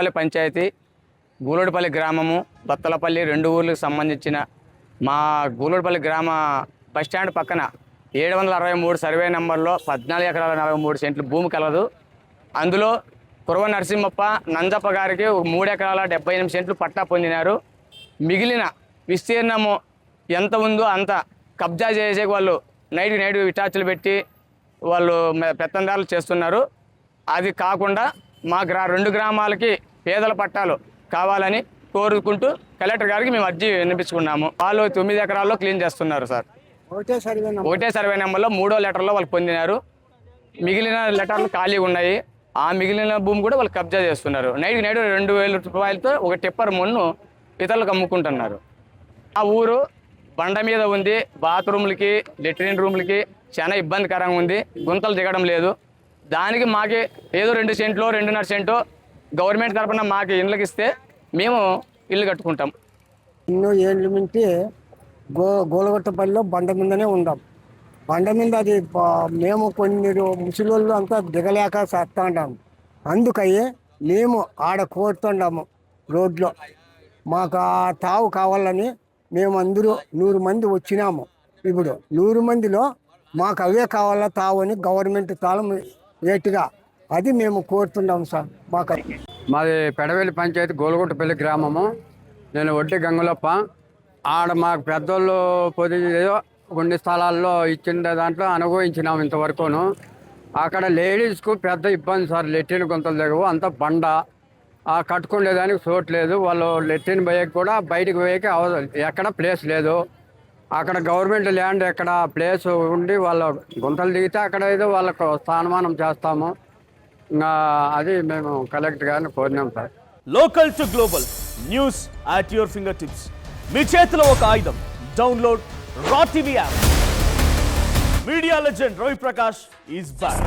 పెడవల్లి పంచాయతీ గూలూరుపల్లి గ్రామము బత్తలపల్లి 2 ఊర్లకు సంబంధించిన మా గూలూరుపల్లి గ్రామ బస్టాండ్ పక్కన 763 సర్వే నెంబర్లో 14 ఎకరాల 43 సెంట్లు భూమి కలదు. అందులో కురవ నరసింహప్ప నంజప్ప గారికి 3 ఎకరాల 78 సెంట్లు పట్టా పొందినారు. మిగిలిన విస్తీర్ణము ఎంత ఉందో అంత కబ్జా చేసే వాళ్ళు నైట్ విటాచులు పెట్టి వాళ్ళు పెత్తందారులు చేస్తున్నారు. అది కాకుండా మా 2 గ్రామాలకి పేదల పట్టాలు కావాలని కోరుకుంటూ కలెక్టర్ గారికి మేము అర్జీ వినిపించుకున్నాము. వాళ్ళు 9 ఎకరాల్లో క్లీన్ చేస్తున్నారు సార్. ఒకటే సర్వే నెంబర్లో 3వ లెటర్లో వాళ్ళు పొందినారు. మిగిలిన లెటర్లు ఖాళీగా ఉన్నాయి. ఆ మిగిలిన భూమి కూడా వాళ్ళు కబ్జా చేస్తున్నారు. నైట్ 2,000 రూపాయలతో ఒక టిప్పర్ మొన్ను ఇతరులకు అమ్ముకుంటున్నారు. ఆ ఊరు బండ మీద ఉంది. బాత్రూమ్లకి లెట్రిన్ రూమ్లకి చాలా ఇబ్బందికరంగా ఉంది. గుంతలు దిగడం లేదు. దానికి మాకు ఏదో 2 సెంట్లో 2.5 సెంటో గవర్నమెంట్ తరఫున మాకు ఇళ్ళకి ఇస్తే మేము ఇల్లు కట్టుకుంటాం. ఎన్నో ఏళ్ళు నుంచి గోలగొట్టపల్లిలో బండ మీదనే ఉందాం. బండ మీద అది మేము కొన్ని ముసలోళ్ళు అంతా దిగలేక చేస్తూ ఉంటాము. అందుకయ్యే మేము ఆడ కోరుతుండాము రోడ్లో మాకు ఆ తావు కావాలని. మేము అందరూ 100 మంది వచ్చినాము. ఇప్పుడు 100 మందిలో మాకు అవే కావాలా తావు అని గవర్నమెంట్ తాళం ఏటుగా అది మేము కోరుతున్నాము సార్. మాది పెడవెల్లి పంచాయతీ గోలగుట్టపల్లి గ్రామము. నేను వడ్డీ గంగులప్ప. ఆడ మాకు పెద్దోళ్ళు ఏదో కొన్ని స్థలాల్లో ఇచ్చిన దాంట్లో అనుభవించినాము ఇంతవరకును. అక్కడ లేడీస్కు పెద్ద ఇబ్బంది సార్. లెట్రిన్ గుంతలు దిగవు, అంత బండ. కట్టుకునేదానికి చోటు లేదు. వాళ్ళు లెట్రిన్ పోయేకి కూడా బయటకు పోయేకి ఎక్కడ ప్లేస్ లేదు. అక్కడ గవర్నమెంట్ ల్యాండ్ ఎక్కడ ప్లేస్ ఉండి వాళ్ళ గుంతలు దిగితే అక్కడ ఏదో వాళ్ళకు స్థానమానం చేస్తాము. ఇంకా అది మేము కలెక్టర్ గారిని కోరినాం sir. Local to global news at your finger tips. మీ చేతిలో ఒక ఆయుధం. Download raw TV app. Media legend Ravi Prakash is back.